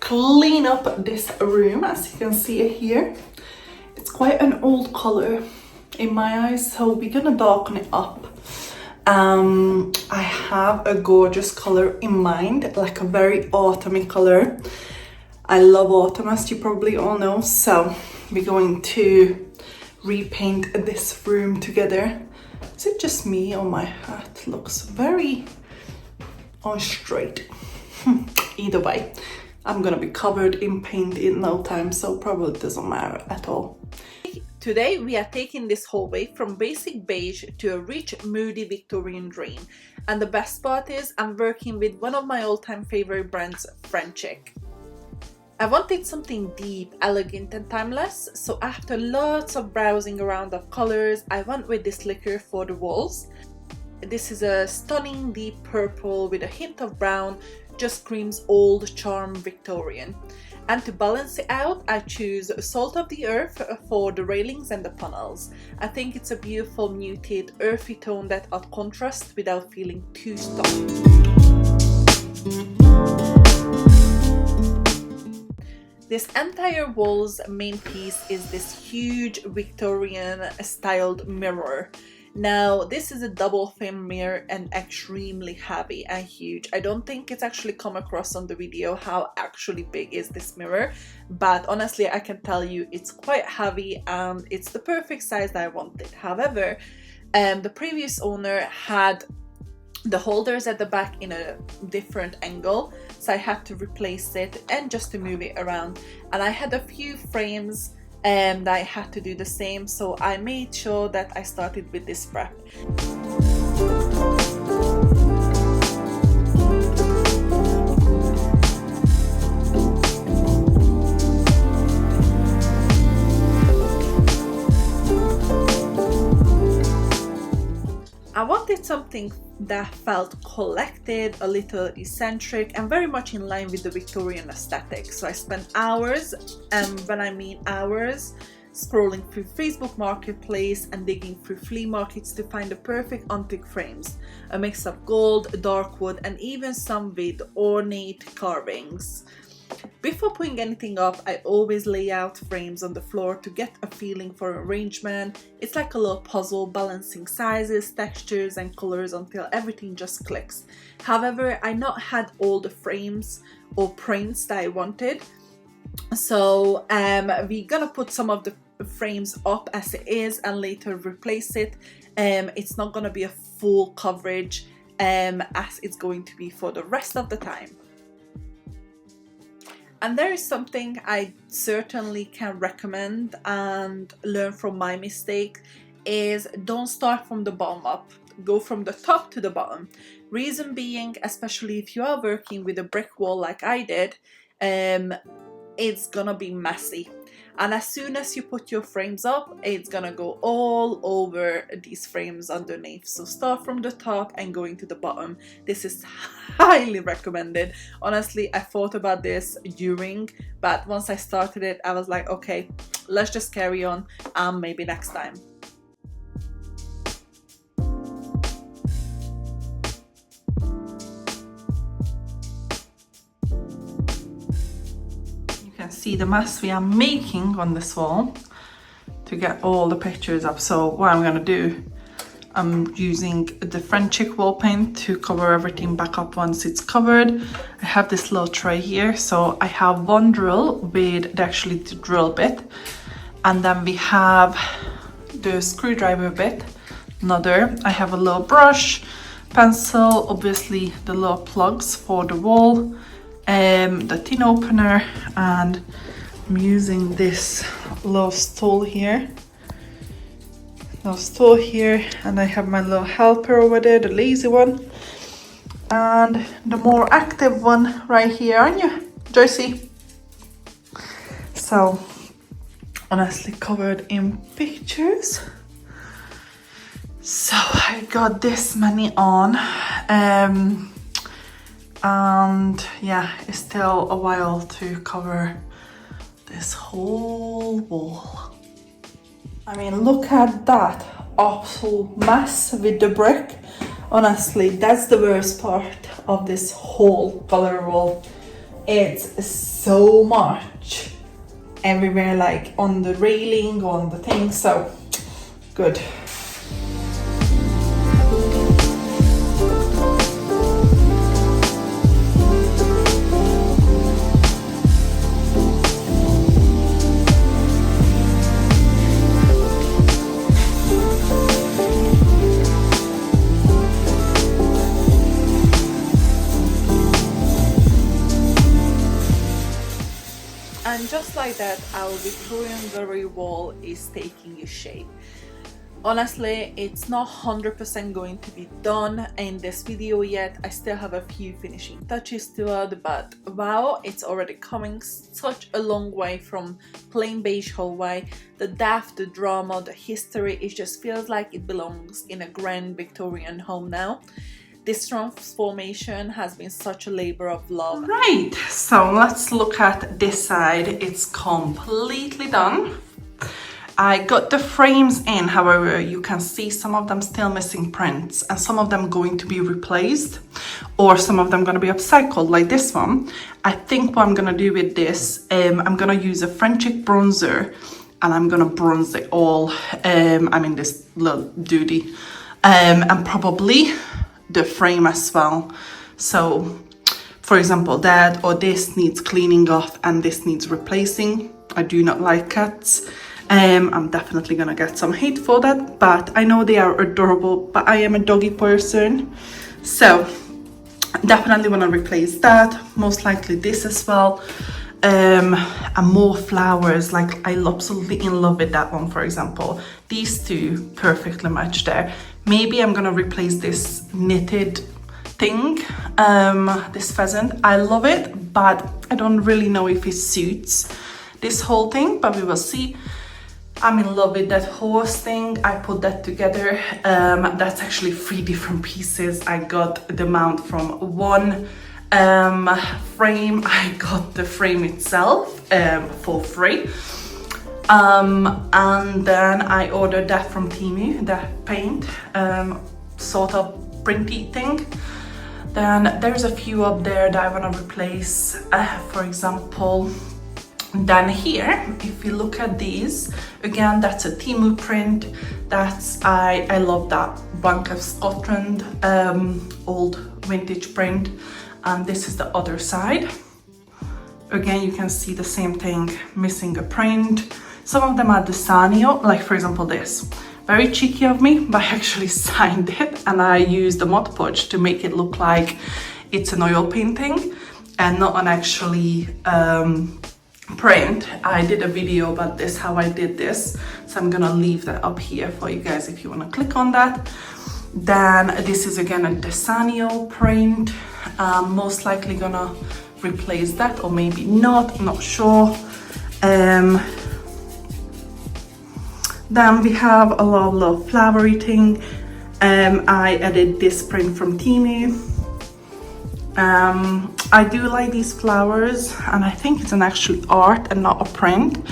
Clean up this room. As you can see it here, it's quite an old color in my eyes, so we're gonna darken it up. I have a gorgeous color in mind, like a very autumny color. I love autumn, as you probably all know, so we're going to repaint this room together. Is it just me or my hat looks very straight? Either way, I'm gonna be covered in paint in no time, so probably doesn't matter at all. Today we are taking this hallway from basic beige to a rich, moody Victorian green. And the best part is I'm working with one of my all-time favorite brands, Frenchie. I wanted something deep, elegant and timeless, so after lots of browsing around of colors, I went with this liquor for the walls. This is a stunning deep purple with a hint of brown, just screams old charm Victorian. And to balance it out, I choose Salt of the Earth for the railings and the panels. I think it's a beautiful muted earthy tone that adds contrast without feeling too stuck. This entire wall's main piece is this huge Victorian styled mirror. Now this is a double frame mirror and extremely heavy and huge. I don't think it's actually come across on the video how actually big is this mirror, but honestly I can tell you it's quite heavy and it's the perfect size that I wanted. However, the previous owner had the holders at the back in a different angle, so I had to replace it and just to move it around. And I had a few frames and I had to do the same, so I made sure that I started with this prep. I wanted something that felt collected, a little eccentric and very much in line with the Victorian aesthetic. So I spent hours, and when I mean hours, scrolling through Facebook Marketplace and digging through flea markets to find the perfect antique frames. A mix of gold, dark wood and even some with ornate carvings. Before putting anything up, I always lay out frames on the floor to get a feeling for arrangement. It's like a little puzzle, balancing sizes, textures and colors until everything just clicks. However, I not had all the frames or prints that I wanted, so we're gonna put some of the frames up as it is and later replace it. It's not gonna be a full coverage as it's going to be for the rest of the time. And there is something I certainly can recommend and learn from my mistake is don't start from the bottom up, go from the top to the bottom. Reason being, especially if you are working with a brick wall like I did, it's gonna be messy. And as soon as you put your frames up, it's gonna go all over these frames underneath. So start from the top and going to the bottom. This is highly recommended. Honestly, I thought about this during, but once I started it, I was like, okay, let's just carry on and maybe next time. See the mess we are making on this wall to get all the pictures up. So what I'm gonna do, I'm using the Frenchie Chalk Paint to cover everything back up once it's covered. I have this little tray here, so I have one drill with actually the drill bit, and then we have the screwdriver bit, another. I have a little brush, pencil, obviously the little plugs for the wall, the tin opener, and I'm using this little stool here. And I have my little helper over there, the lazy one, and the more active one right here, aren't you, Joycey? So honestly covered in pictures. So I got this many on, and yeah, it's still a while to cover this whole wall. I mean, look at that absolute mess with the brick. Honestly, that's the worst part of this whole color wall. It's so much everywhere, like on the railing, on the thing, so good. And just like that, our Victorian gallery wall is taking shape. Honestly, it's not 100% going to be done in this video yet. I still have a few finishing touches to add, but wow, it's already coming such a long way from plain beige hallway. The depth, the drama, the history, it just feels like it belongs in a grand Victorian home now. This transformation has been such a labor of love. Right, so let's look at this side. It's completely done. I got the frames in, however, you can see some of them still missing prints and some of them going to be replaced, or some of them going to be upcycled, like this one. I think what I'm going to do with this, I'm going to use a Frenchie bronzer and I'm going to bronze it all. I mean this little duty, and probably the frame as well. So for example, that or this needs cleaning off and this needs replacing. I do not like cats. I'm definitely gonna get some hate for that, but I know they are adorable, but I am a doggy person, so definitely want to replace that. Most likely this as well, and more flowers. Like I'm absolutely in love with that one, for example. These two perfectly match there. Maybe I'm gonna replace this knitted thing, this pheasant. I love it, but I don't really know if it suits this whole thing, but we will see. I'm in love with that horse thing. I put that together. That's actually 3 different pieces. I got the mount from one frame. I got the frame itself for free. And then I ordered that from Temu, that paint, sort of printy thing. Then there's a few up there that I want to replace, for example. Then here, if you look at these, again, that's a Temu print. That's, I love that Bank of Scotland old vintage print. And this is the other side. Again, you can see the same thing, missing a print. Some of them are Desanio, like for example this. Very cheeky of me, but I actually signed it and I used the Mod Podge to make it look like it's an oil painting and not an actually print. I did a video about this, how I did this, so I'm gonna leave that up here for you guys if you want to click on that. Then this is again a Desanio print. Most likely gonna replace that, or maybe not, I'm not sure. Then we have a lot of flowery thing. I added this print from Temu. I do like these flowers, and I think it's an actual art and not a print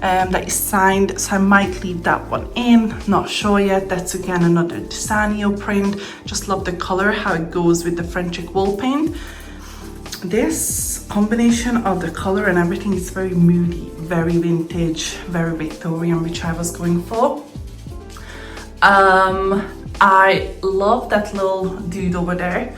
that is signed, so I might leave that one in, not sure yet. That's again another Desanio print. Just love the color, how it goes with the Frenchie wall paint. This combination of the color and everything is very moody, very vintage, very Victorian, which I was going for. I love that little dude over there.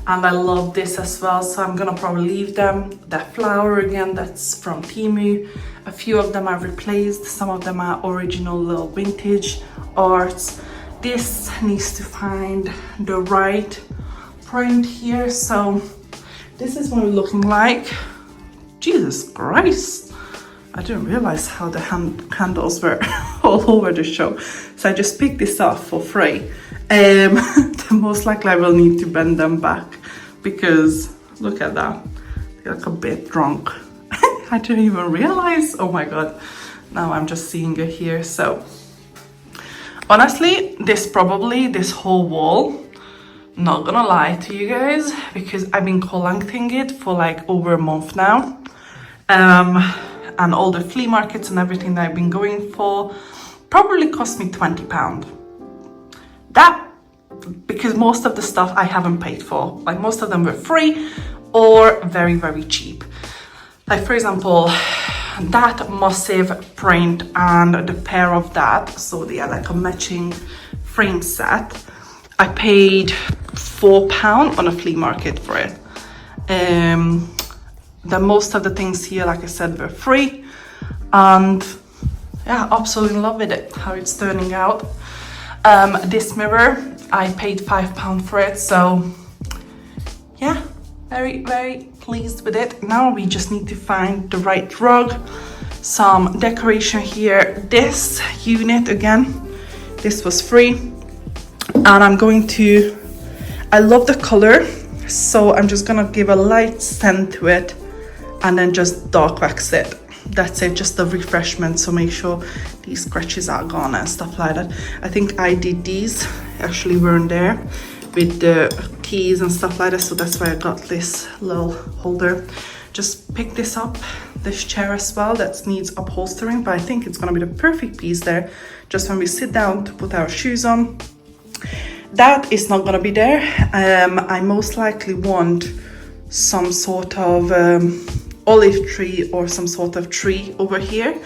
And I love this as well, so I'm gonna probably leave them. That flower again, that's from Temu. A few of them are replaced, some of them are original little vintage arts. This needs to find the right print here, so this is what it's looking like. Jesus Christ, I didn't realize how the handles were all over the show, so I just picked this up for free. Most likely I will need to bend them back because look at that, they look a bit drunk. I didn't even realize. Oh my god, now I'm just seeing it here. So honestly, this whole wall, not gonna lie to you guys, because I've been collecting it for like over a month now, and all the flea markets and everything that I've been going for probably cost me £20. That because most of the stuff I haven't paid for. Like most of them were free or very, very cheap. Like for example, that massive print and the pair of that, so they are like a matching frame set. I paid £4 on a flea market for it. The most of the things here, like I said, were free, and yeah, absolutely love it how it's turning out. This mirror, I paid £5 for it, so yeah, very, very pleased with it. Now we just need to find the right rug, some decoration here. This unit, again, this was free, and I'm going to, I love the color, so I'm just gonna give a light scent to it and then just dark wax it. That's it, just the refreshment, so make sure these scratches are gone and stuff like that. I think I did these, actually weren't there with the keys and stuff like that, so that's why I got this little holder. Just pick this up, this chair as well, that needs upholstering, but I think it's gonna be the perfect piece there, just when we sit down to put our shoes on. That is not gonna be there. I most likely want some sort of olive tree or some sort of tree over here.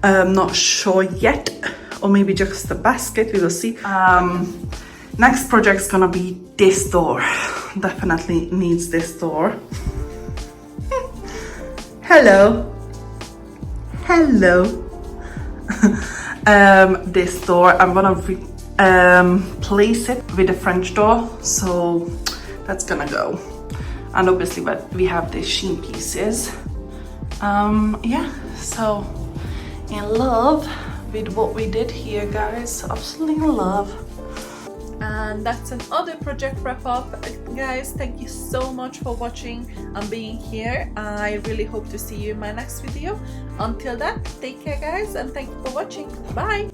Not sure yet, or maybe just a basket, we will see. Next project's gonna be this door. Definitely needs this door. Hello. Hello. This door, I'm gonna place it with a French door, so that's gonna go. And obviously, but we have the sheen pieces. Yeah, so in love with what we did here, guys. Absolutely in love. And that's another project wrap up. Guys, thank you so much for watching and being here. I really hope to see you in my next video. Until then, take care guys, and thank you for watching. Bye.